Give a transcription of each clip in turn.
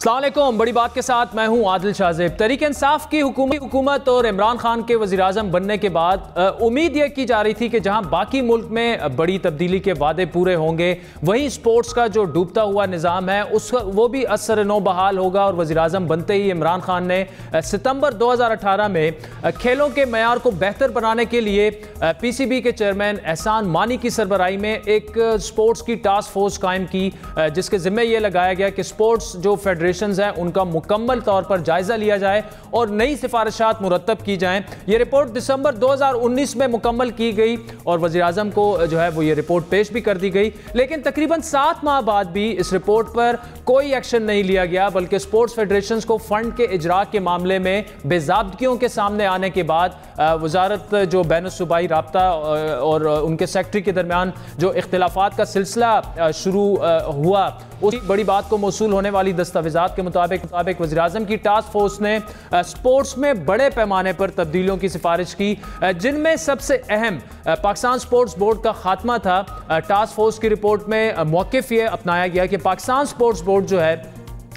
السلام علیکم، بڑی بات کے ساتھ میں ہوں عادل شاذب۔ تحریک انصاف کی حکومت اور عمران خان کے وزیراعظم بننے کے بعد امید یہ کی جا رہی تھی کہ جہاں باقی ملک میں بڑی تبدیلی کے وعدے پورے ہوں گے، وہیں سپورٹس کا جو ڈوبتا ہوا نظام ہے وہ بھی اثر نو بحال ہوگا، اور وزیراعظم بنتے ہی عمران خان نے ستمبر 2018 میں کھیلوں کے معیار کو بہتر بنانے کے لیے پی سی بی کے چیئرمین احسان مانی کی سربراہی میں ایک سپورٹس کی ٹاسک فورس قائم کی، جس کے ذمہ یہ لگایا گیا کہ سپورٹس جو فیڈریشنز ہیں ان کا مکمل طور پر جائزہ لیا جائے اور نئی سفارشات مرتب کی جائیں۔ یہ رپورٹ دسمبر 2019 میں مکمل کی گئی اور وزیراعظم کو جو ہے وہ یہ رپورٹ پیش بھی کر دی گئی، لیکن تقریباً 7 ماہ بعد بھی اس رپورٹ پر کوئی ایکشن نہیں لیا گیا، بلکہ سپورٹس فیڈریشنز کو فنڈ کے اجرا کے معاملے میں بے ضابطگیوں کے سامنے آنے کے بعد وزارت جو بین الصوبائی رابطہ اور ان کے سیکٹری کے درمیان جو اختلافات کا سلسلہ شروع ہوا، اس بڑی بات کو موصول ہونے والی دستاویزات کے مطابق وزیراعظم کی ٹاسک فورس نے سپورٹس میں بڑے پیمانے پر تبدیلیوں کی سفارش کی، جن میں سب سے اہم پاکستان سپورٹس بورڈ کا خاتمہ تھا۔ ٹاسک فورس کی رپورٹ میں موقف یہ اپنایا گیا کہ پاکستان سپورٹس بورڈ جو ہے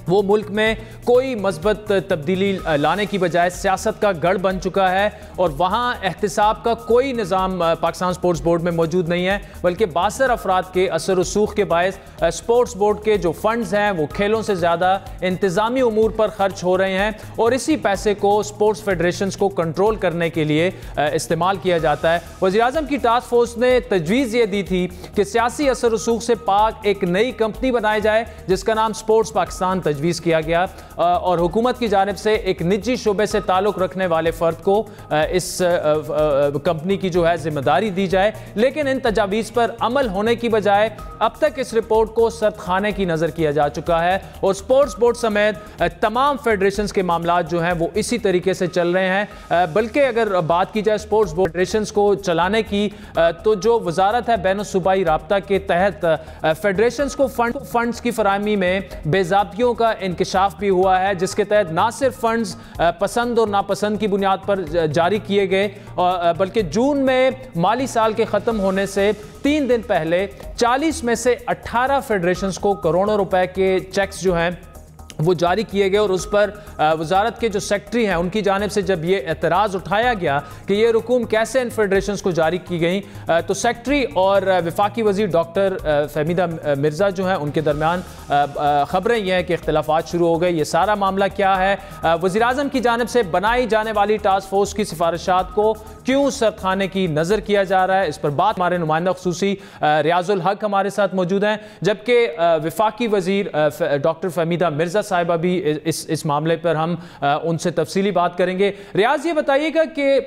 وہ ملک میں کوئی مثبت تبدیلی لانے کی بجائے سیاست کا گڑھ بن چکا ہے، اور وہاں احتساب کا کوئی نظام پاکستان سپورٹس بورڈ میں موجود نہیں ہے، بلکہ باثر افراد کے اثر و رسوخ کے باعث سپورٹس بورڈ کے جو فنڈز ہیں وہ کھیلوں سے زیادہ انتظامی امور پر خرچ ہو رہے ہیں، اور اسی پیسے کو سپورٹس فیڈریشنز کو کنٹرول کرنے کے لیے استعمال کیا جاتا ہے۔ وزیراعظم کی ٹاسک فورس نے تجویز یہ دی تھی کہ سیاسی اثر و رسوخ سے پاک ایک نئی کمپنی بنائی جائے جس کا نام سپورٹس پاکستان تجویز کیا گیا، اور حکومت کی جانب سے ایک نجی شعبے سے تعلق رکھنے والے فرد کو اس کمپنی کی جو ہے ذمہ داری دی جائے، لیکن ان تجاویز پر عمل ہونے کی بجائے اب تک اس رپورٹ کو سرد خانے کی نظر کیا جا چکا ہے، اور سپورٹس بورڈ سمیت تمام فیڈریشنز کے معاملات جو ہیں وہ اسی طریقے سے چل رہے ہیں۔ بلکہ اگر بات کی جائے سپورٹس بورڈ فیڈریشنز کو چلانے کی، تو جو وزارت ہے بین الصوبائی رابطہ کے تحت فیڈریشنز کو فنڈز کی فراہمی میں بے ضابطگیوں کا انکشاف بھی ہوا ہے، جس کے تحت نہ صرف فنڈز پسند اور ناپسند کی بنیاد پر جاری کیے گئے، بلکہ جون میں مالی سال کے ختم ہونے سے 3 دن پہلے 40 میں سے 18 فیڈریشنز کو کروڑوں روپے کے چیکس جو ہیں وہ جاری کیے گئے، اور اس پر وزارت کے جو سیکٹری ہیں ان کی جانب سے جب یہ اعتراض اٹھایا گیا کہ یہ رقوم کیسے ان فیڈریشنز کو جاری کی گئیں، تو سیکٹری اور وفاقی وزیر ڈاکٹر فہمیدہ مرزا جو ہیں ان کے درمیان خبریں یہ ہیں کہ اختلافات شروع ہو گئے۔ یہ سارا معاملہ کیا ہے؟ وزیراعظم کی جانب سے بنائی جانے والی ٹاسک فورس کی سفارشات کو کیوں سرد خانے کی نظر کیا جا رہا ہے؟ اس پر بات ہمارے نمائندہ خصوصی ریاض الحق ہمارے ساتھ موجود ہیں، جبکہ وفاقی وزیر ڈاکٹر فہمیدہ مرزا صاحبہ بھی اس معاملے پر ہم ان سے تفصیلی بات کریں گے۔ ریاض، یہ بتائیے گا کہ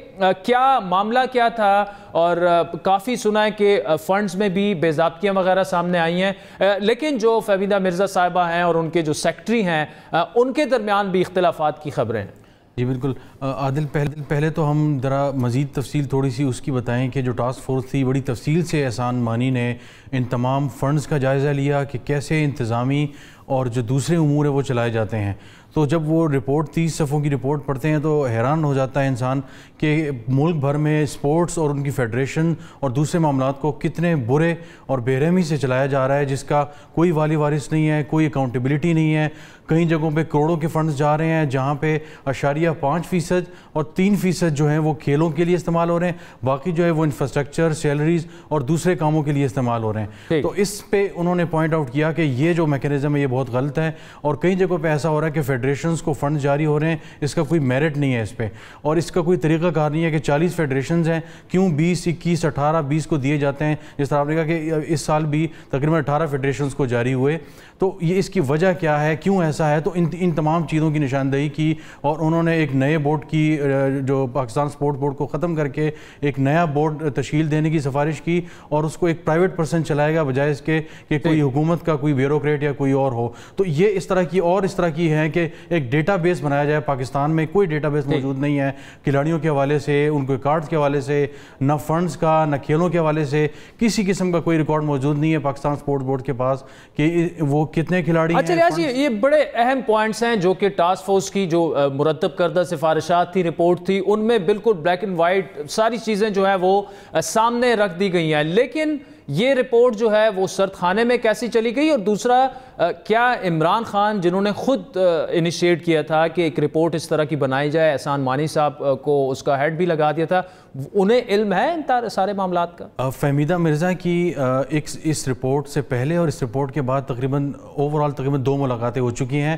کیا معاملہ کیا تھا، اور کافی سنا ہے کہ فنڈز میں بھی بے ضابطگیاں وغیرہ سامنے آئی ہیں، لیکن جو فہمیدہ مرزا صاحبہ ہیں اور ان کے جو سیکٹری ہیں ان کے درمیان بھی اختلافات کی خبریں ہیں۔ جی بالکل عادل، پہلے تو ہم ذرا مزید تفصیل تھوڑی سی اس کی بتائیں کہ جو ٹاسک فورس تھی بڑی تفصیل سے احسان مانی نے ان تمام فنڈز کا جائزہ لیا کہ کیسے انتظامی اور جو دوسرے امور ہیں وہ چلائے جاتے ہیں۔ تو جب وہ رپورٹ 30 صفحوں کی رپورٹ پڑھتے ہیں تو حیران ہو جاتا ہے انسان کہ ملک بھر میں سپورٹس اور ان کی فیڈریشن اور دوسرے معاملات کو کتنے برے اور بے رحمی سے چلایا جا رہا ہے، جس کا کوئی والی وارث نہیں ہے، کوئی اکاؤنٹیبلٹی نہیں ہے۔ کئی جگہوں پہ کروڑوں کے فنڈز جا رہے ہیں، جہاں پہ 0.5% اور 3% جو ہیں وہ کھیلوں کے لیے استعمال ہو رہے ہیں، باقی جو ہے وہ انفراسٹرکچر، سیلریز اور دوسرے کاموں کے لیے استعمال ہو رہے ہیں۔ تو اس پہ انہوں نے پوائنٹ آؤٹ کیا کہ یہ جو میکینزم ہے یہ بہت غلط ہے، اور کئی جگہوں پہ ایسا ہو رہا ہے کہ فیڈریشنز کو فنڈ جاری ہو رہے ہیں، اس کا کوئی میرٹ نہیں ہے اس پہ، اور اس کا کوئی طریقہ کار نہیں ہے کہ 40 فیڈریشنز ہیں کیوں 20، 21، 18، 20 کو دیے جاتے ہیں، جس طرح آپ نے کہا کہ اس سال بھی تقریباً 18 فیڈریشنز کو جاری ہوئے۔ تو یہ اس کی وجہ کیا ہے، کیوں ایسا ہے؟ تو ان تمام چیزوں کی نشاندہی کی، اور انہوں نے ایک نئے بورڈ کی، جو پاکستان سپورٹ بورڈ کو ختم کر کے ایک نیا بورڈ تشکیل دینے کی سفارش کی، اور اس کو ایک پرائیویٹ پرسن چلائے گا بجائے اس کے کہ کوئی حکومت کا کوئی بیوروکریٹ یا کوئی اور ہو۔ تو یہ اس طرح کی ہے کہ ایک ڈیٹا بیس بنایا جائے۔ پاکستان میں کوئی ڈیٹا بیس موجود نہیں ہے کھلاڑیوں کے حوالے سے، ان کے کارڈز کے حوالے سے، نہ فنڈز کا، نہ کھیلوں کے حوالے سے کسی قسم کا کوئی ریکارڈ موجود نہیں ہے پاکستان سپورٹ بورڈ کے پاس کہ وہ کتنے کھلاڑی ہیں۔ اچھا ریاض، یہ بڑے اہم پوائنٹس ہیں جو کہ ٹاسک فورس کی جو مرتب کردہ سفارشات تھی، رپورٹ تھی، ان میں بالکل بلیک اینڈ وائٹ ساری چیزیں جو ہیں وہ سامنے رکھ دی گئی ہیں، لیکن یہ رپورٹ جو ہے وہ سرد خانے میں کیسی چلی گئی؟ اور دوسرا کیا عمران خان جنہوں نے خود انیشیٹ کیا تھا کہ ایک رپورٹ اس طرح کی بنائی جائے، احسان مانی صاحب کو اس کا ہیڈ بھی لگا دیا تھا، انہیں علم ہے ان سارے معاملات کا؟ فہمیدہ مرزا کی اس رپورٹ سے پہلے اور اس رپورٹ کے بعد تقریباً 2 ملاقاتیں ہو چکی ہیں۔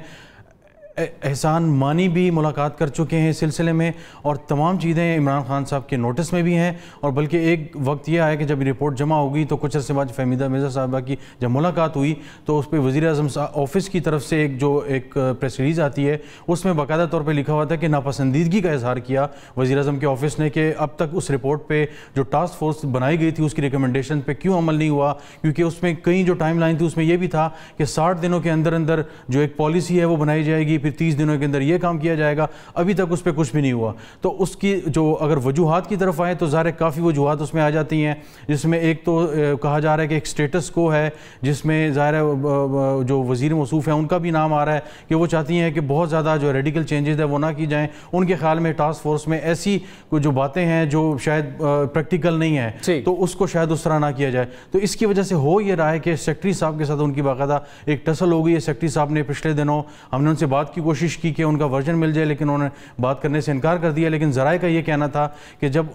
احسان مانی بھی ملاقات کر چکے ہیں اس سلسلے میں، اور تمام چیزیں عمران خان صاحب کے نوٹس میں بھی ہیں، اور بلکہ ایک وقت یہ آیا کہ جب رپورٹ جمع ہوگی تو کچھ عرصے بعد فہمیدہ مرزا صاحبہ کی جب ملاقات ہوئی تو اس پہ وزیر اعظم آفس کی طرف سے ایک پریس ریلیز آتی ہے، اس میں باقاعدہ طور پہ لکھا ہوا تھا کہ ناپسندیدگی کا اظہار کیا وزیر اعظم کے آفس نے کہ اب تک اس رپورٹ پہ جو ٹاسک فورس بنائی گئی تھی اس کی ریکمنڈیشن پہ کیوں عمل نہیں ہوا، کیونکہ اس میں کئی جو ٹائم لائن تھی اس میں یہ بھی تھا کہ 60 دنوں کے اندر جو ایک پالیسی ہے وہ بنائی جائے گی، 30 دنوں کے اندر یہ کام کیا جائے گا، ابھی تک اس پہ کچھ بھی نہیں ہوا۔ تو اس کی جو اگر وجوہات کی طرف آئیں تو ظاہر کافی وجوہات اس میں آ جاتی ہیں، جس میں ایک تو کہا جا رہا ہے کہ ایک سٹیٹس کو ہے جس میں ظاہر ہے جو وزیر موصوف ہیں ان کا بھی نام آ رہا ہے کہ وہ چاہتی ہیں کہ بہت زیادہ جو ریڈیکل چینجز ہے وہ نہ کی جائیں، ان کے خیال میں ٹاسک فورس میں ایسی جو باتیں ہیں جو شاید پریکٹیکل نہیں ہیں تو اس کو شاید اس طرح نہ کیا جائے۔ تو اس کی وجہ سے ہو یہ رہا ہے کہ سیکرٹری صاحب کے ساتھ ان کی باقاعدہ ایک ٹسل ہو گئی ہے۔ سیکرٹری صاحب نے پچھلے دنوں ہم نے ان سے بات کی کوشش کی کہ ان کا ورژن مل جائے، لیکن انہوں نے بات کرنے سے انکار کر دیا، لیکن ذرائع کا یہ کہنا تھا کہ جب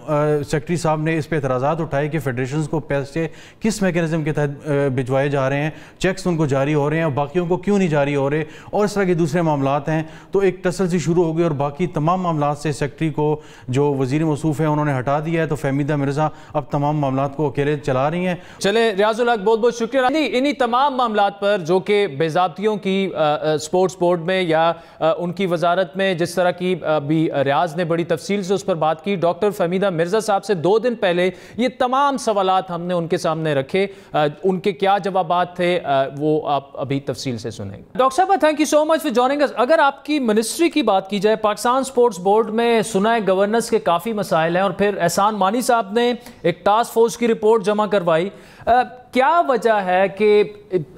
سیکرٹری صاحب نے اس پہ اعتراضات اٹھائے کہ فیڈریشنز کو پیسے کس میکینزم کے تحت بھجوائے جا رہے ہیں، چیکس ان کو جاری ہو رہے ہیں اور باقیوں کو کیوں نہیں جاری ہو رہے، اور اس طرح کے دوسرے معاملات ہیں، تو ایک ٹسل سی شروع ہو گئی اور باقی تمام معاملات سے سیکرٹری کو جو وزیر موصوف ہیں انہوں نے ہٹا دیا ہے، تو فہمیدہ مرزا اب تمام معاملات کو اکیلے چلا رہی ہیں۔ چلے ریاض الحق بہت بہت شکریہ انہی تمام معاملات پر جو کہ بے ضابطیوں کی سپورٹس بورڈ میں یا ان کی وزارت میں جس طرح کی بھی ریاض نے بڑی تفصیل سے اس پر بات کی۔ ڈاکٹر فہمیدہ مرزا صاحب سے 2 دن پہلے یہ تمام سوالات ہم نے ان کے سامنے رکھے، ان کے کیا جوابات تھے وہ آپ ابھی تفصیل سے سنیں گے۔ ڈاکٹر صاحب thank you so much for joining اس۔ اگر آپ کی منسٹری کی بات کی جائے، پاکستان سپورٹس بورڈ میں سنا ہے گورننس کے کافی مسائل ہیں، اور پھر احسان مانی صاحب نے ایک ٹاسک فورس کی رپورٹ جمع کروائی، کیا وجہ ہے کہ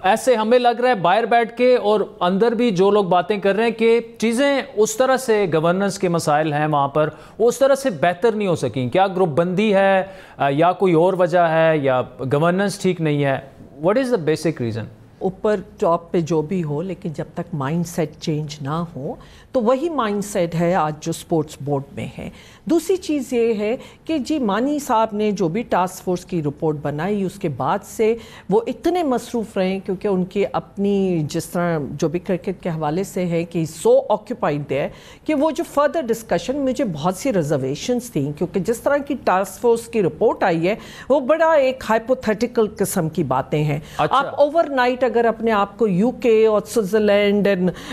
ایسے ہمیں لگ رہا ہے باہر بیٹھ کے اور اندر بھی جو لوگ باتیں کر رہے ہیں کہ چیزیں اس طرح سے گورننس کے مسائل ہیں وہاں پر وہ اس طرح سے بہتر نہیں ہو سکیں؟ کیا گروپ بندی ہے یا کوئی اور وجہ ہے یا گورننس ٹھیک نہیں ہے؟ What is the basic reason? اوپر ٹاپ پہ جو بھی ہو، لیکن جب تک مائنڈ سیٹ چینج نہ ہو تو وہی مائنڈ سیٹ ہے آج جو سپورٹس بورڈ میں ہے۔ دوسری چیز یہ ہے کہ جی مانی صاحب نے جو بھی ٹاسک فورس کی رپورٹ بنائی اس کے بعد سے وہ اتنے مصروف رہے کیونکہ ان کی اپنی جس طرح جو بھی کرکٹ کے حوالے سے ہے کہ سو آکیوپائڈ ہے کہ وہ جو فردر ڈسکشن مجھے بہت سی ریزرویشنز تھیں، کیونکہ جس طرح کی ٹاسک فورس کی رپورٹ آئی ہے وہ بڑا ایک ہائپوتھیٹیکل قسم کی باتیں ہیں۔ آپ اوور نائٹ اگر اپنے آپ کو یو کے اور سوئٹزرلینڈ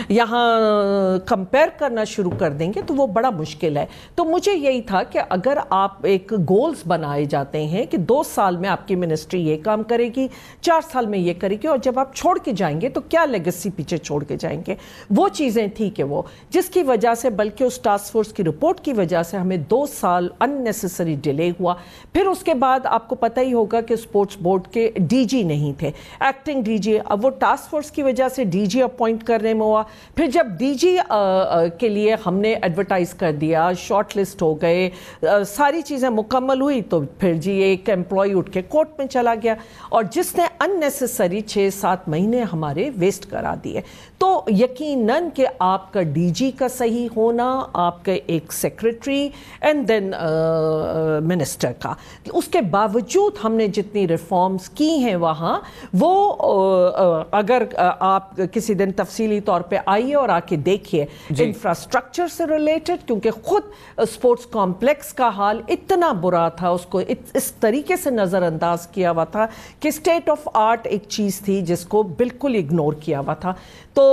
یہاں کمپیئر کرنا شروع کر دیں گے تو وہ بڑا مشکل ہے۔ تو مجھے یہی تھا کہ اگر آپ ایک گولز بنائے جاتے ہیں کہ 2 سال میں آپ کی منسٹری یہ کام کرے گی، 4 سال میں یہ کرے گی، اور جب آپ چھوڑ کے جائیں گے تو کیا لیگیسی پیچھے چھوڑ کے جائیں گے، وہ چیزیں تھی کہ وہ جس کی وجہ سے بلکہ اس ٹاسک فورس کی رپورٹ کی وجہ سے ہمیں 2 سال اننیسیسری ڈیلے ہوا۔ پھر اس کے بعد آپ کو پتہ ہی ہوگا کہ سپورٹس بورڈ کے ڈی جی نہیں تھے، ایکٹنگ ڈی جی، اب وہ ٹاسک فورس کی وجہ سے ڈی جی اپوائنٹ کرنے میں ہوا۔ پھر جب ڈی جی کے لیے ہم نے ایڈورٹائز کر دیا، شارٹ لسٹ ہو گئے، ساری چیزیں مکمل ہوئی، تو پھر جی ایک امپلائی اٹھ کے کورٹ میں چلا گیا اور جس نے اننیسیسری 6-7 مہینے ہمارے ویسٹ کرا دیے۔ تو یقیناً کہ آپ کا ڈی جی کا صحیح ہونا، آپ کا ایک سیکرٹری اینڈ دین منسٹر کا، اس کے باوجود ہم نے جتنی ریفارمز کی ہیں وہاں وہ اگر آپ کسی دن تفصیلی طور پہ آئیے اور آ کے دیکھیے انفراسٹرکچر سے ریلیٹڈ، کیونکہ خود سپورٹس کمپلیکس کا حال اتنا برا تھا، اس کو اس طریقے سے نظر انداز کیا ہوا تھا کہ اسٹیٹ آف آرٹ ایک چیز تھی جس کو بالکل اگنور کیا ہوا تھا۔ تو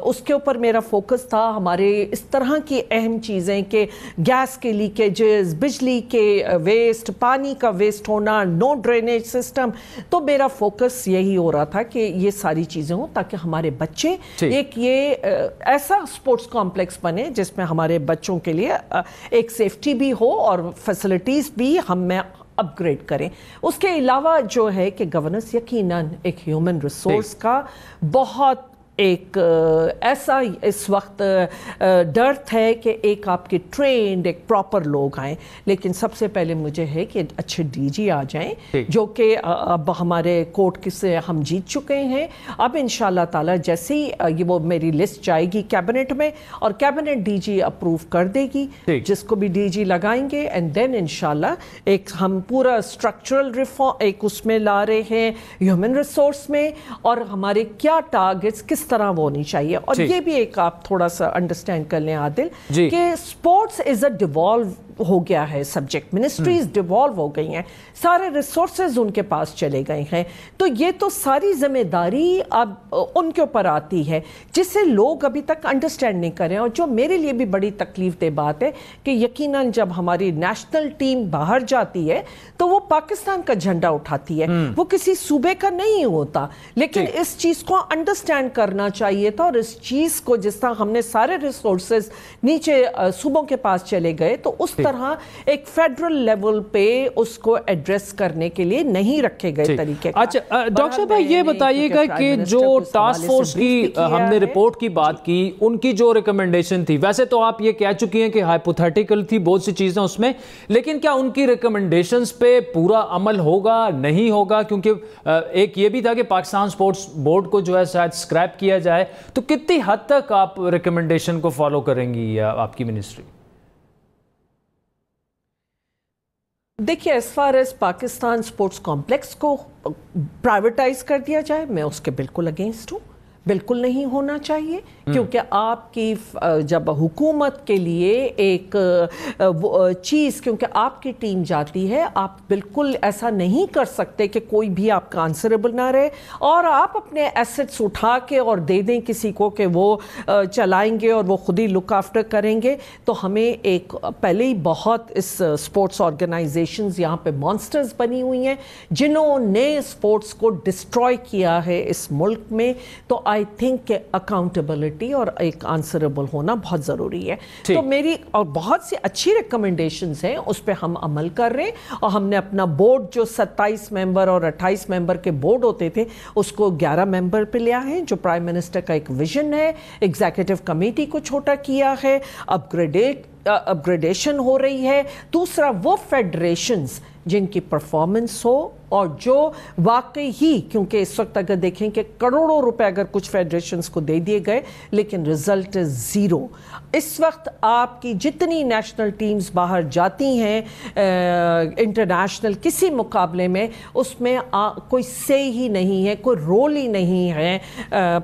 اس کے اوپر میرا فوکس تھا، ہمارے اس طرح کی اہم چیزیں کہ گیس کے لیکیجز، بجلی کے ویسٹ، پانی کا ویسٹ ہونا، نو ڈرینیج سسٹم، تو میرا فوکس یہی ہو رہا تھا کہ یہ ساری چیزیں ہوں تاکہ ہمارے بچے ایک یہ ایسا سپورٹس کمپلیکس بنے جس میں ہمارے بچوں کے لیے ایک سیفٹی بھی ہو اور فیسلٹیز بھی ہم میں اپ گریڈ کریں۔ اس کے علاوہ جو ہے کہ گورننس یقیناً ایک ہیومن ریسورس کا بہت ایک ایسا اس وقت ڈرت ہے کہ ایک آپ کے ٹرینڈ ایک پراپر لوگ آئیں، لیکن سب سے پہلے مجھے ہے کہ اچھے ڈی جی آ جائیں جو کہ اب ہمارے کورٹ سے ہم جیت چکے ہیں۔ اب انشاءاللہ تعالی جیسے ہی یہ وہ میری لسٹ جائے گی کیبنٹ میں اور کیبنٹ ڈی جی اپروو کر دے گی جس کو بھی ڈی جی لگائیں گے، اینڈ دین انشاءاللہ ایک ہم پورا اسٹرکچرل ریفارم ایک اس میں لا رہے ہیں ہیومن ریسورس میں، اور ہمارے کیا ٹارگٹس کس طرح وہ ہونی چاہیے۔ اور یہ بھی ایک آپ تھوڑا سا انڈرسٹینڈ کر لیں عادل کہ اسپورٹس از اے ڈیوالو ہو گیا ہے سبجیکٹ، منسٹریز ڈیوالو ہو گئی ہیں، سارے ریسورسز ان کے پاس چلے گئے ہیں، تو یہ تو ساری ذمہ داری اب ان کے اوپر آتی ہے جسے لوگ ابھی تک انڈرسٹینڈ نہیں کر رہے ہیں۔ اور جو میرے لیے بھی بڑی تکلیف دہ بات ہے کہ یقیناً جب ہماری نیشنل ٹیم باہر جاتی ہے تو وہ پاکستان کا جھنڈا اٹھاتی ہے، وہ کسی صوبے کا نہیں ہوتا، لیکن اس چیز کو انڈرسٹینڈ کرنا چاہیے تھا، اور اس چیز کو جس طرح ہم نے سارے ریسورسز نیچے صوبوں کے پاس چلے گئے تو اس طرح ایک فیڈرل لیول پہ اس کو ایڈریس کرنے کے لیے نہیں رکھے گئے طریقے۔ اچھا ڈاکٹر صاحب یہ بتائیے گا کہ جو ٹاسک فورس کی ہم نے رپورٹ کی بات کی، ان کی جو ریکمنڈیشن تھی، ویسے تو آپ یہ کہہ چکی ہیں کہ ہائپوتھیٹیکل تھی بہت سی چیزیں اس میں، لیکن کیا ان کی ریکمنڈیشنز پہ پورا عمل ہوگا نہیں ہوگا؟ کیونکہ ایک یہ بھی تھا کہ پاکستان سپورٹس بورڈ کو جو ہے شاید اسکریپ کیا جائے، تو کتنی حد تک آپ ریکمنڈیشن کو فالو کریں گی آپ کی منسٹری؟ دیکھیے as far as Pakistan sports complex کو پرائیویٹائز کر دیا جائے، میں اس کے بالکل اگینسٹ ہوں، بالکل نہیں ہونا چاہیے، کیونکہ آپ کی جب حکومت کے لیے ایک چیز، کیونکہ آپ کی ٹیم جاتی ہے، آپ بالکل ایسا نہیں کر سکتے کہ کوئی بھی آپ کا آنسریبل نہ رہے اور آپ اپنے ایسٹس اٹھا کے اور دے دیں کسی کو کہ وہ چلائیں گے اور وہ خود ہی لک آفٹر کریں گے۔ تو ہمیں ایک پہلے ہی بہت اس اسپورٹس آرگنائزیشنز یہاں پہ مانسٹرز بنی ہوئی ہیں جنہوں نے اسپورٹس کو ڈسٹروائے کیا ہے اس ملک میں، تو آئی تھنک کہ اکاؤنٹیبلٹی اور ایک آنسریبل ہونا بہت ضروری ہے۔ تو میری اور بہت سی اچھی ریکمنڈیشنز ہیں، اس پہ ہم عمل کر رہے ہیں، اور ہم نے اپنا بورڈ جو 27 ممبر اور 28 ممبر کے بورڈ ہوتے تھے اس کو 11 ممبر پہ لیا ہے، جو پرائم منسٹر کا ایک ویژن ہے۔ ایگزیکٹو کمیٹی کو چھوٹا کیا ہے، اپگریڈیشن ہو رہی ہے۔ دوسرا وہ فیڈریشنز جن کی پرفارمنس ہو اور جو واقعی ہی، کیونکہ اس وقت اگر دیکھیں کہ کروڑوں روپے اگر کچھ فیڈریشنز کو دے دیے گئے لیکن رزلٹ زیرو۔ اس وقت آپ کی جتنی نیشنل ٹیمز باہر جاتی ہیں انٹرنیشنل کسی مقابلے میں، اس میں کوئی سے ہی نہیں ہے، کوئی رول ہی نہیں ہے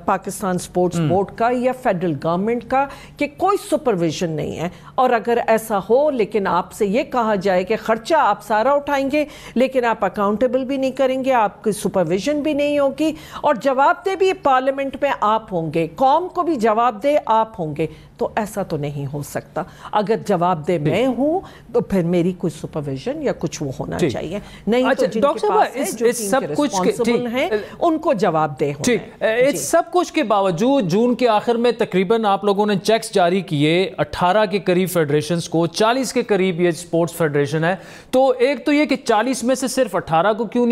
پاکستان سپورٹس بورڈ کا یا فیڈرل گورنمنٹ کا، کہ کوئی سپرویژن نہیں ہے۔ اور اگر ایسا ہو لیکن آپ سے یہ کہا جائے کہ خرچہ آپ سارا اٹھائیں گے لیکن آپ اکاؤنٹیبل بھی نہیں کریں گے، آپ کی سپرویژن بھی نہیں ہوگی، اور جواب دہ بھی پارلیمنٹ میں آپ ہوں گے، قوم کو بھی جواب دہ آپ ہوں گے، تو ایسا تو نہیں ہو سکتا۔ اگر جواب دہ میں ہوں تو پھر میری کوئی سپرویژن یا کچھ وہ ہونا چاہیے، نہیں تو جن کے پاس ہے جو ٹیم کے رسپانسبل ہیں ان کو جواب دہ ہونا ہے۔ اس سب کچھ کے باوجود جون کے آخر میں تقریباً آپ لوگوں نے چیکس جاری کیے 18 کے قریب فیڈریشنز کو، 40 کے قریب یہ سپورٹس فیڈریشن ہے، تو ایک تو یہ کہ 40 میں سے صرف 18 کو کیوں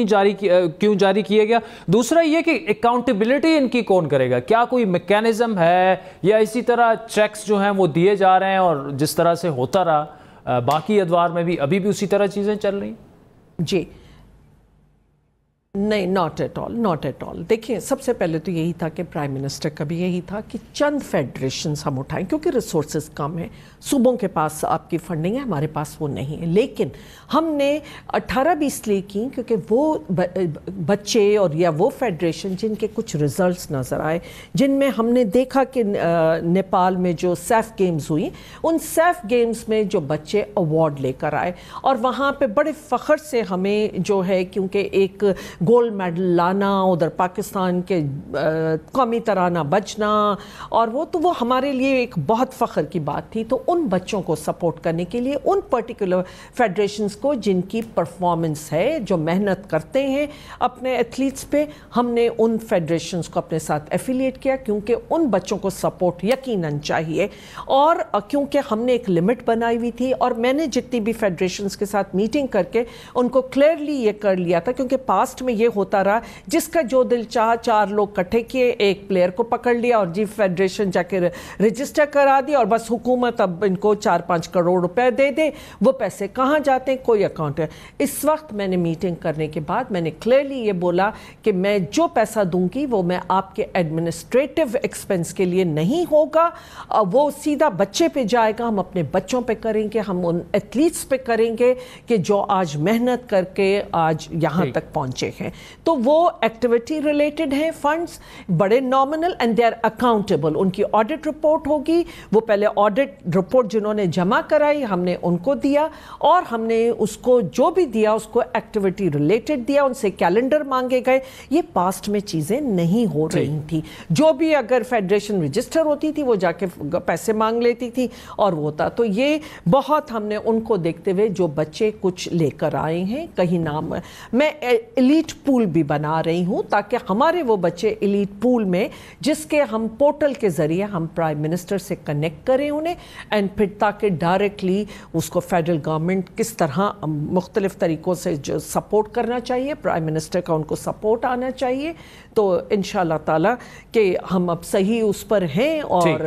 جاری کیا گیا؟ دوسرا یہ کہ اکاؤنٹیبلٹی ان کی کون کرے گا؟ کیا کوئی میکینزم ہے یا اسی طرح چیکس جو ہیں وہ دیے جا رہے ہیں اور جس طرح سے ہوتا رہا باقی ادوار میں بھی ابھی بھی اسی طرح چیزیں چل رہی ہیں؟ جی نہیں، ناٹ ایٹ آل۔ دیکھیں سب سے پہلے تو یہی تھا کہ پرائم منسٹر کا بھی یہی تھا کہ چند فیڈریشنز ہم اٹھائیں، کیونکہ ریسورسز کم ہیں، صوبوں کے پاس آپ کی فنڈنگ ہے، ہمارے پاس وہ نہیں ہے، لیکن ہم نے 18-20 لیے کی کیونکہ وہ بچے اور یا وہ فیڈریشن جن کے کچھ ریزلٹس نظر آئے، جن میں ہم نے دیکھا کہ نیپال میں جو سیف گیمز ہوئی، ان سیف گیمز میں جو بچے ایوارڈ لے کر آئے، اور وہاں پہ بڑے فخر سے ہمیں جو ہے، کیونکہ ایک گولڈ میڈل لانا، ادھر پاکستان کے قومی ترانہ بجنا، اور وہ تو وہ ہمارے لیے ایک بہت فخر کی بات تھی۔ تو ان بچوں کو سپورٹ کرنے کے لیے ان پرٹیکولر فیڈریشنز کو جن کی پرفارمنس ہے، جو محنت کرتے ہیں اپنے ایتھلیٹس پہ، ہم نے ان فیڈریشنز کو اپنے ساتھ ایفیلیٹ کیا، کیونکہ ان بچوں کو سپورٹ یقیناً چاہیے، اور کیونکہ ہم نے ایک لمٹ بنائی ہوئی تھی، اور میں نے جتنی بھی فیڈریشنز کے ساتھ میٹنگ کر کے ان کو کلیئرلی یہ کر لیا تھا، کیونکہ پاسٹ میں میں یہ ہوتا رہا جس کا جو دل چاہا 4 لوگ کٹھے کیے, ایک پلیئر کو پکڑ لیا اور جی فیڈریشن جا کے رجسٹر کرا دیا اور بس حکومت اب ان کو 4-5 کروڑ روپے دے دے. وہ پیسے کہاں جاتے ہیں, کوئی اکاؤنٹ ہے. اس وقت میں نے میٹنگ کرنے کے بعد میں نے کلیئرلی یہ بولا کہ میں جو پیسہ دوں گی وہ میں آپ کے ایڈمنسٹریٹو ایکسپنس کے لیے نہیں ہوگا, وہ سیدھا بچے پہ جائے گا. ہم اپنے بچوں پہ کریں گے, ہم ان ایتھلیٹس پہ کریں گے کہ جو آج محنت کر کے آج یہاں تک پہنچے ہیں. تو وہ ایکٹیویٹی ریلیٹڈ ہیں فنڈز, بڑے nominal and they are accountable. ان کی آڈٹ رپورٹ ہوگی, وہ پہلے آڈٹ رپورٹ جنہوں نے جمع کرائی ہم نے ان کو دیا, اور ہم نے اس کو جو بھی دیا اس کو ایکٹیویٹی ریلیٹڈ دیا. ان سے کیلنڈر مانگے گئے. یہ پاسٹ میں چیزیں نہیں ہو رہی تھی. جو بھی اگر فیڈریشن رجسٹر ہوتی تھی وہ جا کے پیسے مانگ لیتی تھی اور وہ تھا. تو یہ بہت ہم نے ان کو دیکھتے ہوئے جو بچے کچھ لے کر آئے ہیں کہیں نام, میں ایلیٹ پول بھی بنا رہی ہوں تاکہ ہمارے وہ بچے ایلیٹ پول میں, جس کے ہم پورٹل کے ذریعے ہم پرائم منسٹر سے کنیکٹ کریں انہیں, اینڈ پھر تاکہ ڈائریکٹلی اس کو فیڈرل گورنمنٹ کس طرح مختلف طریقوں سے جو سپورٹ کرنا چاہیے, پرائم منسٹر کا ان کو سپورٹ آنا چاہیے. تو انشاءاللہ تعالی کہ ہم اب صحیح اس پر ہیں, اور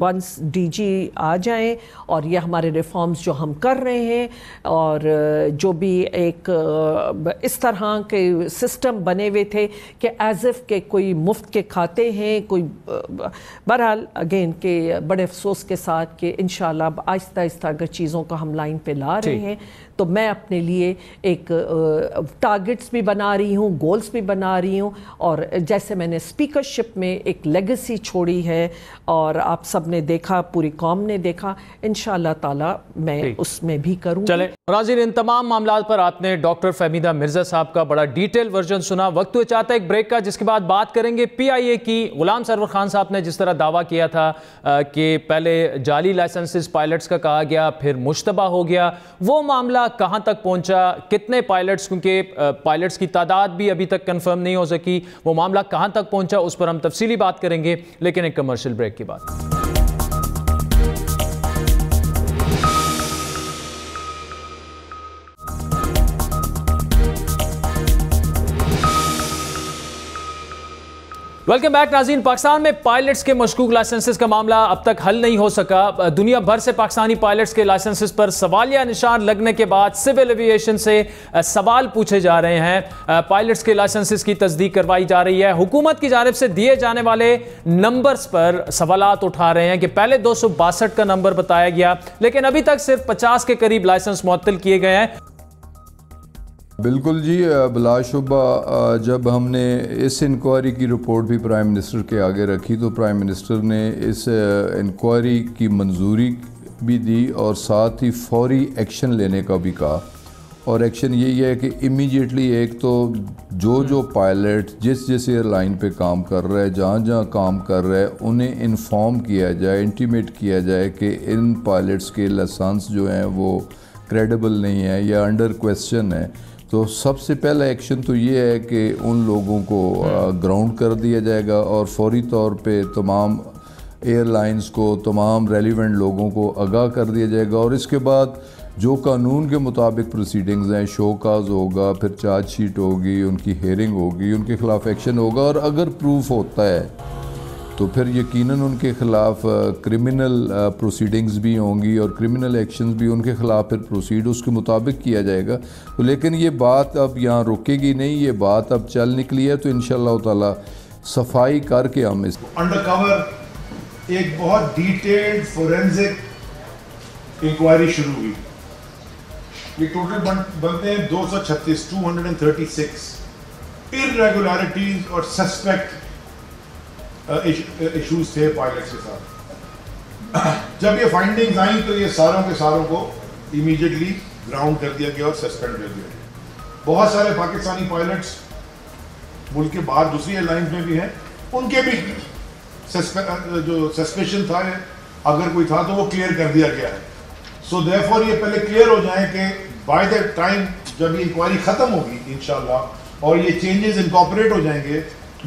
ونس ڈی جی آ جائیں اور یہ ہمارے ریفارمز جو ہم کر رہے ہیں, اور جو بھی ایک اس طرح کے سسٹم بنے ہوئے تھے کہ ایز اف کہ کوئی مفت کے کھاتے ہیں کوئی, بہرحال اگین کہ بڑے افسوس کے ساتھ کہ انشاءاللہ اب آہستہ آہستہ اگر چیزوں کو ہم لائن پہ لا رہے ہیں, تو میں اپنے لیے ایک ٹارگٹس بھی بنا رہی ہوں, گولز بھی بنا رہی ہوں, اور جیسے میں نے اسپیکرشپ میں ایک لیگیسی چھوڑی ہے اور آپ سب نے دیکھا, پوری قوم نے دیکھا, انشاءاللہ تعالی میں اس میں بھی کروں. چلیں ناظرین, ان تمام معاملات پر آپ نے ڈاکٹر فہمیدہ مرزا صاحب کا بڑا ڈیٹیل ورژن سنا. وقت چاہتا ہے ایک بریک کا, جس کے بعد بات کریں گے پی آئی اے کی. غلام سرور خان صاحب نے جس طرح دعویٰ کیا تھا کہ پہلے جعلی لائسنسز پائلٹس کا کہا گیا, پھر مشتبہ ہو گیا, وہ معاملہ کہاں تک پہنچا, کتنے پائلٹس, کیونکہ پائلٹس کی تعداد بھی ابھی تک کنفرم نہیں ہو سکی, وہ معاملہ کہاں تک پہنچا, اس پر ہم تفصیلی بات کریں گے, لیکن ایک کمرشل بریک کے بعد. ویلکم بیک ناظرین. پاکستان میں پائلٹس کے مشکوک لائسنسز کا معاملہ اب تک حل نہیں ہو سکا. دنیا بھر سے پاکستانی پائلٹس کے لائسنسز پر سوالیہ نشان لگنے کے بعد سول ایوییشن سے سوال پوچھے جا رہے ہیں. پائلٹس کے لائسنسز کی تصدیق کروائی جا رہی ہے. حکومت کی جانب سے دیے جانے والے نمبرز پر سوالات اٹھا رہے ہیں کہ پہلے 262 کا نمبر بتایا گیا, لیکن ابھی تک صرف 50 کے قریب لائسنس معطل کیے گئے ہیں. بالکل جی, بلا شبہ جب ہم نے اس انکوائری کی رپورٹ بھی پرائم منسٹر کے آگے رکھی تو پرائم منسٹر نے اس انکوائری کی منظوری بھی دی اور ساتھ ہی فوری ایکشن لینے کا بھی کہا. اور ایکشن یہی ہے کہ امیجیٹلی ایک تو جو پائلٹ جس ایئر لائن پہ کام کر رہا ہے, جہاں کام کر رہا ہے, انہیں انفارم کیا جائے, انٹیمیٹ کیا جائے کہ ان پائلٹس کے لائسنس جو ہیں وہ کریڈیبل نہیں ہے یا انڈر کویسچن ہے. تو سب سے پہلا ایکشن تو یہ ہے کہ ان لوگوں کو گراؤنڈ کر دیا جائے گا اور فوری طور پہ تمام ایئر لائنز کو, تمام ریلیونٹ لوگوں کو آگاہ کر دیا جائے گا. اور اس کے بعد جو قانون کے مطابق پروسیڈنگز ہیں, شو کاز ہوگا, پھر چارج شیٹ ہوگی, ان کی ہیئرنگ ہوگی, ان کے خلاف ایکشن ہوگا, اور اگر پروف ہوتا ہے تو پھر یقیناً ان کے خلاف کرمنل پروسیڈنگز بھی ہوں گی اور کرمنل ایکشنز بھی ان کے خلاف پھر پروسیڈ اس کے مطابق کیا جائے گا. لیکن یہ بات اب یہاں رکے گی نہیں, یہ بات اب چل نکلی ہے, تو انشاءاللہ تعالی صفائی کر کے ہم اس انڈر کور ایک بہت ڈیٹیلڈ فورینزک انکوائری شروع ہوئی. یہ ٹوٹل بنتے ہیں 236 irregularities اور سسپیکٹ ایشوز تھے پائلٹس کے ساتھ. جب یہ فائنڈنگز آئیں تو یہ ساروں کے ساروں کو امیجیٹلی گراؤنڈ کر دیا گیا اور سسپینڈ کر دیا گیا. بہت سارے پاکستانی پائلٹس ملک کے باہر دوسری ایئر لائنز میں بھی ہیں, ان کے بھی جو سسپیشن تھا اگر کوئی تھا تو وہ کلیئر کر دیا گیا ہے. سو دیرفور یہ پہلے کلیئر ہو جائیں کہ بائی دا ٹائم جب یہ انکوائری ختم ہوگی انشاءاللہ اور یہ چینجز انکارپوریٹ ہو جائیں گے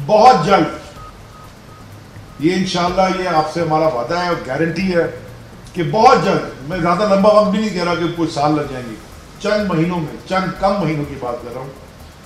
بہت جلد, یہ انشاءاللہ یہ آپ سے ہمارا وعدہ ہے اور گارنٹی ہے کہ بہت جلد, میں زیادہ لمبا وقت بھی نہیں کہہ رہا کہ کچھ سال لگ جائیں گے, چند مہینوں میں, چند کم مہینوں کی بات کر رہا ہوں,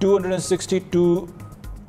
262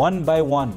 1 by 1,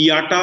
IATA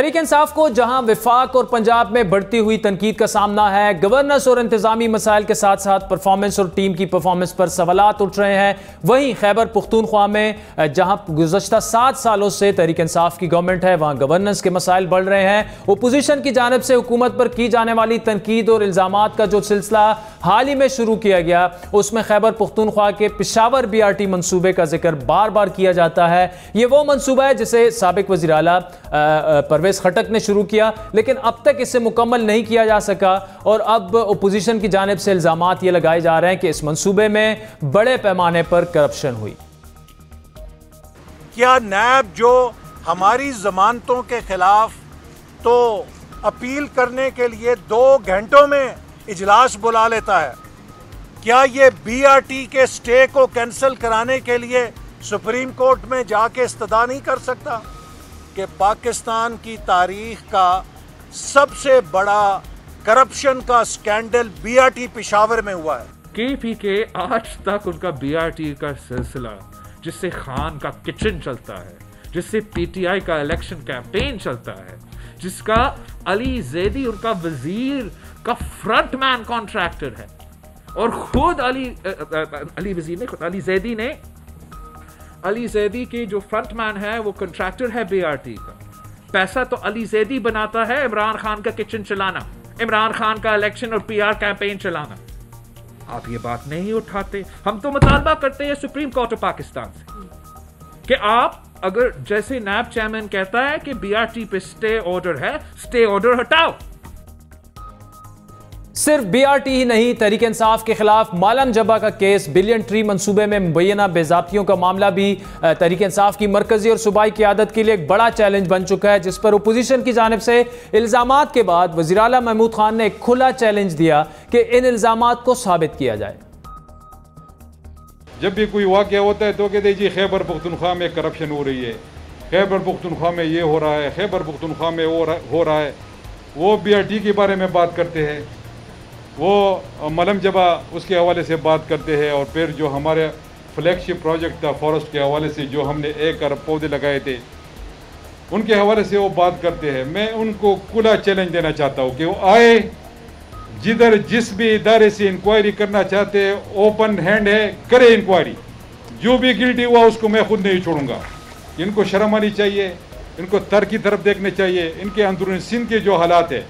تحریک انصاف کو جہاں وفاق اور پنجاب میں بڑھتی ہوئی تنقید کا سامنا ہے، گورننس اور انتظامی مسائل کے ساتھ ساتھ پرفارمنس اور ٹیم کی پرفارمنس پر سوالات اٹھ رہے ہیں، وہیں خیبر پختونخوا میں جہاں گزشتہ 7 سالوں سے تحریک انصاف کی گورنمنٹ ہے وہاں گورننس کے مسائل بڑھ رہے ہیں۔ اپوزیشن کی جانب سے حکومت پر کی جانے والی تنقید اور الزامات کا جو سلسلہ حال ہی میں شروع کیا گیا، اس میں خیبر پختونخوا کے پشاور BRT منصوبے کا ذکر بار بار کیا جاتا ہے۔ یہ وہ منصوبہ ہے جسے سابق وزیر اعلیٰ پرویز خٹک نے شروع کیا، لیکن اب تک اسے مکمل نہیں کیا جا سکا، اور اب اپوزیشن کی جانب سے الزامات یہ لگائے جا رہے ہیں کہ اس منصوبے میں بڑے پیمانے پر کرپشن ہوئی۔ کیا نیب جو ہماری ضمانتوں کے خلاف تو اپیل کرنے کے لیے 2 گھنٹوں میں اجلاس بلا لیتا ہے، کیا یہ BRT کے سٹے کو کینسل کرانے کے لیے سپریم کورٹ میں جا کے استدعا نہیں کر سکتا؟ کہ پاکستان کی تاریخ کا سب سے بڑا کرپشن کا سکینڈل BRT پشاور میں ہوا ہے۔ KPK آج تک ان کا BRT کا سلسلہ، جس سے خان کا کچن چلتا ہے، جس سے PTI کا الیکشن کیمپین چلتا ہے، جس کا علی زیدی ان کا وزیر کا فرنٹ مین کانٹریکٹر ہے، اور خود علی زیدی کے جو فرنٹ مین ہے وہ کنٹریکٹر ہے BRT کا۔ پیسہ تو علی زیدی بناتا ہے عمران خان کا کچن چلانا، عمران خان کا الیکشن اور PR کیمپین چلانا۔ آپ یہ بات نہیں اٹھاتے۔ ہم تو مطالبہ کرتے ہیں سپریم کورٹ آف پاکستان سے کہ آپ اگر جیسے نیب چیئرمین کہتا ہے کہ BRT پہ سٹے آرڈر ہے، سٹے آرڈر ہٹاؤ۔ صرف BRT ہی نہیں، تحریک انصاف کے خلاف مالم جبہ کا کیس، بلین ٹری منصوبے میں مبینہ بے ضابطیوں کا معاملہ بھی تحریک انصاف کی مرکزی اور صوبائی قیادت کے لیے ایک بڑا چیلنج بن چکا ہے، جس پر اپوزیشن کی جانب سے الزامات کے بعد وزیر اعلیٰ محمود خان نے ایک کھلا چیلنج دیا کہ ان الزامات کو ثابت کیا جائے۔ جب بھی کوئی واقعہ ہوتا ہے تو کہتے ہیں جی خیبر پختونخوا میں کرپشن ہو رہی ہے، خیبر پختونخوا میں یہ ہو رہا ہے، خیبر پختونخوا میں ہو رہا ہے۔ وہ BRT کے بارے میں بات کرتے ہیں، وہ ملم جبہ اس کے حوالے سے بات کرتے ہیں، اور پھر جو ہمارے فلیگ شپ پروجیکٹ تھا فارسٹ کے حوالے سے جو ہم نے 1 ارب پودے لگائے تھے ان کے حوالے سے وہ بات کرتے ہیں۔ میں ان کو کھلا چیلنج دینا چاہتا ہوں کہ وہ آئے، جدھر جس بھی ادارے سے انکوائری کرنا چاہتے ہیں اوپن ہینڈ ہے، کرے انکوائری، جو بھی گلٹی ہوا اس کو میں خود نہیں چھوڑوں گا۔ ان کو شرم آنی چاہیے، ان کو تر کی طرف دیکھنے چاہیے، ان کے اندرون سندھ کے جو حالات ہیں۔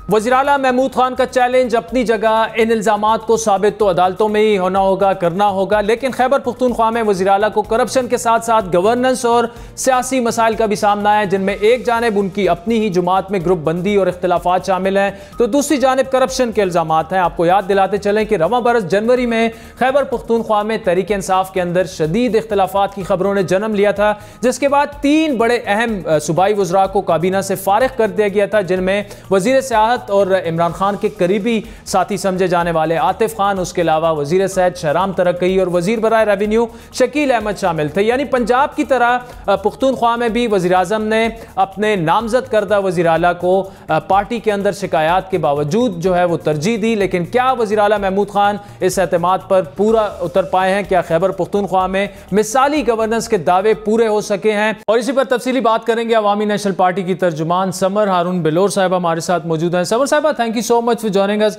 وزیر اعلیٰ محمود خان کا چیلنج اپنی جگہ، ان الزامات کو ثابت تو عدالتوں میں ہی ہونا ہوگا، کرنا ہوگا، لیکن خیبر پختونخوا میں وزیر اعلیٰ کو کرپشن کے ساتھ ساتھ گورننس اور سیاسی مسائل کا بھی سامنا ہے، جن میں ایک جانب ان کی اپنی ہی جماعت میں گروپ بندی اور اختلافات شامل ہیں، تو دوسری جانب کرپشن کے الزامات ہیں۔ آپ کو یاد دلاتے چلیں کہ رواں برس جنوری میں خیبر پختونخوا میں تحریک انصاف کے اندر شدید اختلافات کی خبروں نے جنم لیا تھا، جس کے بعد 3 بڑے اہم صوبائی وزراء کو کابینہ سے فارغ کر دیا گیا تھا، جن میں وزیر سیاحت اور عمران خان کے قریبی ساتھی سمجھے جانے والے عاطف خان، اس کے علاوہ وزیر صحت شہرام ترقی اور وزیر برائے ریونیو شکیل احمد شامل تھے۔ یعنی پنجاب کی طرح پختونخوا میں بھی وزیر اعظم نے اپنے نامزد کردہ وزیر اعلیٰ کو پارٹی کے اندر شکایات کے باوجود جو ہے وہ ترجیح دی، لیکن کیا وزیر اعلیٰ محمود خان اس اعتماد پر پورا اتر پائے ہیں؟ کیا خیبر پختونخوا میں مثالی گورننس کے دعوے پورے ہو سکے ہیں؟ اور اسی پر تفصیلی بات کریں گے عوامی نیشنل پارٹی کی ترجمان سمر ہارون بلور صاحب ہمارے ساتھ موجود ہیں۔ سمر صاحبہ، thank you so much for joining اس۔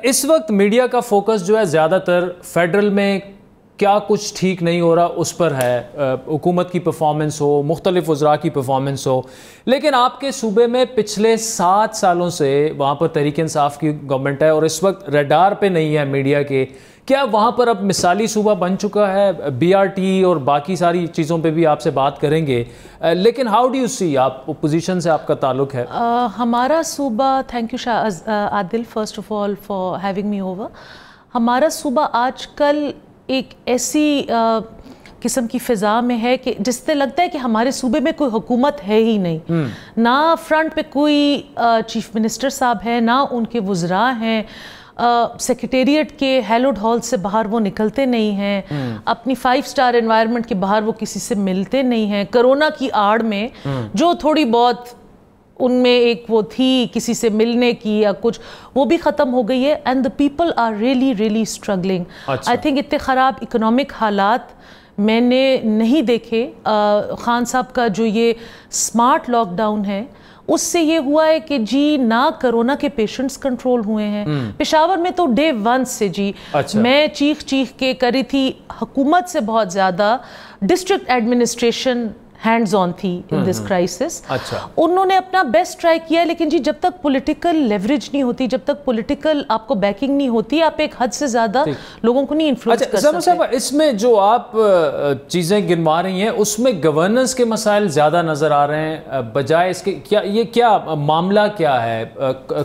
اس وقت میڈیا کا فوکس جو ہے زیادہ تر فیڈرل میں کیا کچھ ٹھیک نہیں ہو رہا اس پر ہے، حکومت کی پرفارمنس ہو، مختلف وزراء کی پرفارمنس ہو، لیکن آپ کے صوبے میں پچھلے 7 سالوں سے وہاں پر تحریک انصاف کی گورنمنٹ ہے اور اس وقت ریڈار پہ نہیں ہے میڈیا کے، کیا وہاں پر اب مثالی صوبہ بن چکا ہے؟ BRT اور باقی ساری چیزوں پہ بھی آپ سے بات کریں گے، لیکن ہاؤ ڈو یو سی، آپ اپوزیشن سے آپ کا تعلق ہے؟ ہمارا صوبہ، thank you Adil first of all for having me over, ہمارا صوبہ آج کل ایک ایسی قسم کی فضا میں ہے کہ جس سے لگتا ہے کہ ہمارے صوبے میں کوئی حکومت ہے ہی نہیں، نہ فرنٹ پہ کوئی چیف منسٹر صاحب ہے، نہ ان کے وزراء ہیں، سیکریٹریٹ کے ہیلوڈ ہال سے باہر وہ نکلتے نہیں ہیں، اپنی 5 اسٹار انوائرمنٹ کے باہر وہ کسی سے ملتے نہیں ہیں، کرونا کی آڑ میں جو تھوڑی بہت ان میں ایک وہ تھی کسی سے ملنے کی یا کچھ، وہ بھی ختم ہو گئی ہے، and the people are really struggling. I think اتنے خراب اکنامک حالات میں نے نہیں دیکھے. خان صاحب کا جو یہ سمارٹ لاک ڈاؤن ہے اس سے یہ ہوا ہے کہ جی نہ کرونا کے پیشنٹس کنٹرول ہوئے ہیں. پشاور میں تو ڈے 1 سے جی میں چیخ کے کری تھی, حکومت سے بہت زیادہ ڈسٹرکٹ ایڈمنسٹریشن ہینڈز آن تھی ان دس کرائسس. انہوں نے اپنا بیسٹ ٹرائی کیا, لیکن جی جب تک پولیٹیکل لیوریج نہیں ہوتی, جب تک پولیٹیکل آپ کو بیکنگ نہیں ہوتی, آپ ایک حد سے زیادہ لوگوں کو نہیں انفلوئنس کر سکتے. صاحب اس میں جو آپ چیزیں گنوا رہی ہیں اس میں گورننس کے مسائل زیادہ نظر آ رہے ہیں بجائے اس کے, کیا یہ کیا معاملہ کیا ہے؟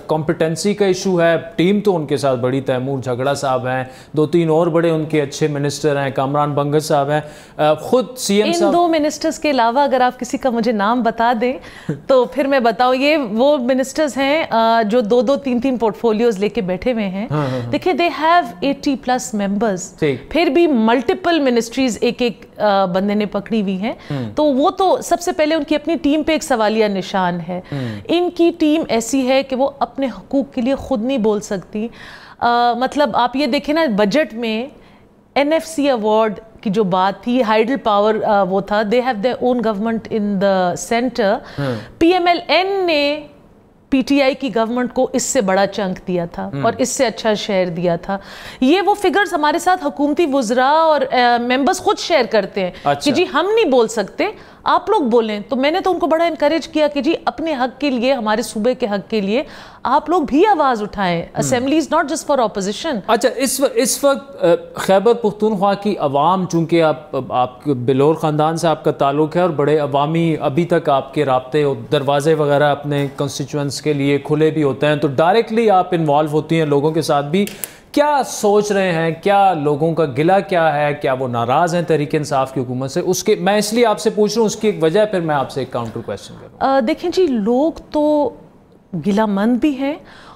کمپیٹنسی کا ایشو ہے؟ ٹیم تو ان کے ساتھ بڑی, تیمور جھگڑا صاحب ہیں, 2-3 اور بڑے ان کے اچھے منسٹر ہیں, کامران بنگس صاحب ہیں, خود سی ایم صاحب. ان 2 منسٹرز کے علاوہ اگر آپ کسی کا مجھے نام بتا دیں تو پھر میں بتاؤں. یہ وہ منسٹرز ہیں جو 2-3 پورٹ فولیوز لے کے بیٹھے ہوئے ہیں. دیکھیں they have 80+ members, پھر بھی ملٹیپل منسٹریز ایک بندے نے پکڑی ہوئی ہیں. تو وہ تو سب سے پہلے ان کی اپنی ٹیم پہ ایک سوالیہ نشان ہے. ان کی ٹیم ایسی ہے کہ وہ اپنے حقوق کے لیے خود نہیں بول سکتی. مطلب آپ یہ دیکھیں نا, بجٹ میں NFC ایوارڈ کی جو بات تھی, ہائیڈل پاور وہ تھا, they have their own government in the center. PMLN نے PTI کی گورنمنٹ کو اس سے بڑا چنک دیا تھا اور اس سے اچھا شیئر دیا تھا. یہ وہ فگرز ہمارے ساتھ حکومتی وزراء اور ممبرز خود شیئر کرتے ہیں کہ جی ہم نہیں بول سکتے, آپ لوگ بولیں. تو میں نے تو ان کو بڑا انکریج کیا کہ جی اپنے حق کے لیے, ہمارے صوبے کے حق کے لیے آپ لوگ بھی آواز اٹھائیں. Assembly is not just for opposition. اچھا, اس وقت خیبر پختونخوا کی عوام, چونکہ آپ بلور خاندان سے آپ کا تعلق ہے اور بڑے عوامی ابھی تک آپ کے رابطے اور دروازے وغیرہ اپنے کنسٹیچوئنٹس کے لیے کھلے بھی ہوتے ہیں, تو ڈائریکٹلی آپ انوالو ہوتی ہیں لوگوں کے ساتھ بھی. کیا سوچ رہے ہیں, کیا لوگوں کا گلہ کیا ہے, کیا وہ ناراض ہیں تحریک انصاف کی حکومت سے؟ اس کے میں اس لیے آپ سے پوچھ رہا ہوں, اس کی ایک وجہ پھر میں آپ سے ایک کاؤنٹر کویسچن کروں. دیکھیں جی, لوگ تو گلہ مند بھی ہیں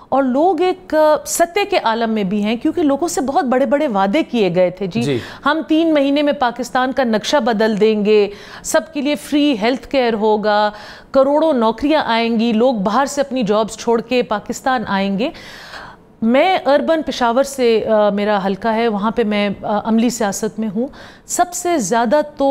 اور لوگ ایک سطح کے عالم میں بھی ہیں, کیونکہ لوگوں سے بہت بڑے بڑے وعدے کیے گئے تھے. جی ہم 3 مہینے میں پاکستان کا نقشہ بدل دیں گے, سب کے لیے فری ہیلتھ کیئر ہوگا, کروڑوں نوکریاں آئیں گی, لوگ باہر سے اپنی جابز چھوڑ کے پاکستان آئیں گے. میں اربن پشاور سے میرا حلقہ ہے, وہاں پہ میں عملی سیاست میں ہوں. سب سے زیادہ تو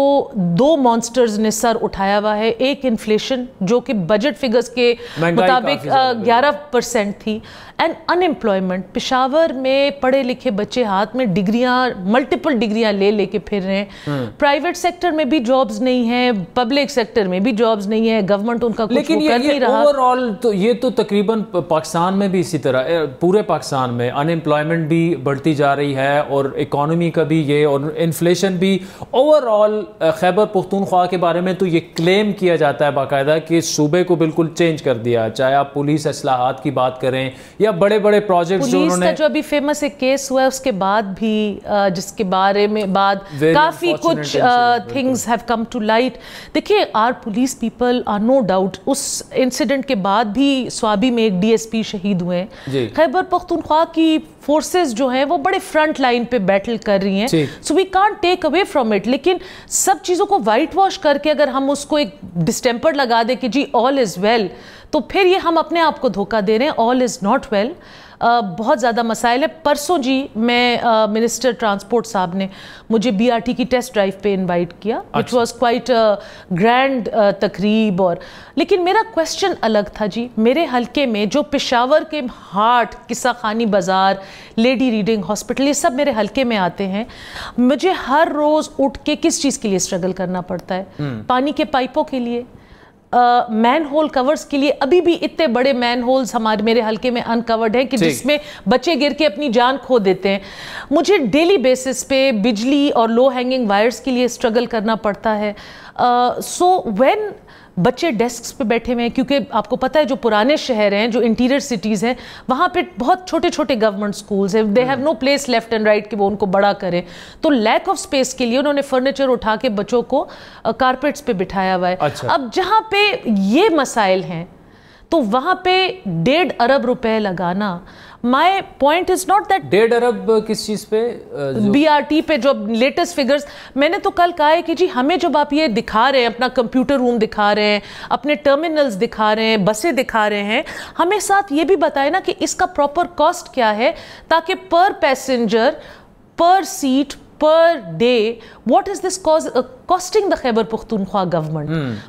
2 مانسٹرز نے سر اٹھایا ہوا ہے. ایک انفلیشن جو کہ بجٹ فگرز کے مطابق 11% تھی, اینڈ ان امپلائمنٹ. پشاور میں پڑھے لکھے بچے ہاتھ میں ڈگریاں, ملٹیپل ڈگریاں لے کے پھر رہے ہیں. پرائیویٹ سیکٹر میں بھی جابز نہیں ہیں, پبلک سیکٹر میں بھی جابز نہیں ہیں, گورنمنٹ ان کا کچھ کر نہیں رہا. اوور آل تو یہ تو تقریباً پاکستان میں بھی اسی طرح, پورے پاکستان میں ان امپلائمنٹ بھی بڑھتی جا رہی ہے اور اکانومی کا بھی یہ, اور انفلیشن بھی. اوور آل خیبر پختونخوا کے بارے میں تو یہ کلیم کیا جاتا ہے باقاعدہ کہ صوبے کو بالکل چینج کر دیا, چاہے آپ پولیس اصلاحات کی بات کریں یا بڑے بڑے پروجیکٹس جو انہوں نے. پولیس کا جو ابھی فیمس ایک کیس ہوا ہے اس کے بعد بھی, جس کے بارے میں بعد کافی کچھ things have come to light. دیکھیے, our police people are no doubt, اس انسیڈنٹ کے بعد بھی سوابی میں ایک DSP شہید ہوئے ہیں. خیبر پختونخوا کی فورسز جو ہیں وہ بڑے فرنٹ لائن پہ بیٹل کر رہی ہیں, so we can't take away from it. لیکن سب چیزوں کو وائٹ واش کر کے اگر ہم اس کو ایک ڈسٹیمپر لگا دیں کہ جی آل از ویل, تو پھر یہ ہم اپنے آپ کو دھوکہ دے رہے ہیں. آل از ناٹ ویل. بہت زیادہ مسائل ہے. پرسوں جی میں منسٹر ٹرانسپورٹ صاحب نے مجھے BRT کی ٹیسٹ ڈرائیو پہ انوائٹ کیا, وچ واز کوائٹ گرینڈ تقریب. اور لیکن میرا کویسچن الگ تھا جی. میرے حلقے میں جو پشاور کے ہارٹ, قصہ خانی بازار, لیڈی ریڈنگ ہاسپٹل, یہ سب میرے حلقے میں آتے ہیں. مجھے ہر روز اٹھ کے کس چیز کے لیے اسٹرگل کرنا پڑتا ہے؟ پانی کے پائپوں کے لیے, مین ہول کورز کے لیے. ابھی بھی اتنے بڑے مین ہولز میرے حلقے میں انکورڈ ہیں کہ جس میں بچے گر کے اپنی جان کھو دیتے ہیں. مجھے ڈیلی بیسس پہ بجلی اور لو ہینگنگ وائرز کے لیے اسٹرگل کرنا پڑتا ہے. سو وین بچے ڈیسکس پہ بیٹھے ہوئے ہیں, کیونکہ آپ کو پتہ ہے جو پرانے شہر ہیں, جو انٹیریئر سٹیز ہیں, وہاں پہ بہت چھوٹے چھوٹے گورنمنٹ سکولز ہیں, they have no place left and right کہ وہ ان کو بڑا کریں. تو لیک آف اسپیس کے لیے انہوں نے فرنیچر اٹھا کے بچوں کو کارپیٹس پہ بٹھایا ہوا ہے. اب جہاں پہ یہ مسائل ہیں تو وہاں پہ 1.5 ارب روپے لگانا, my point is not that. 1.5 ارب کس چیز پہ؟ BRT پہ جو لیٹسٹ فگرز میں نے تو کل کہا ہے کہ جی ہمیں جب آپ یہ دکھا رہے ہیں, اپنا کمپیوٹر روم دکھا رہے ہیں, اپنے ٹرمینلز دکھا رہے ہیں, بسیں دکھا رہے ہیں, ہمیں ساتھ یہ بھی بتائے نا کہ اس کا پراپر کاسٹ کیا ہے, تاکہ per passenger, per seat, per day, what is this costing the Khyber Pakhtunkhwa government?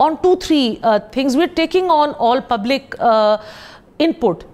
on 2-3 things. We're taking on all public input,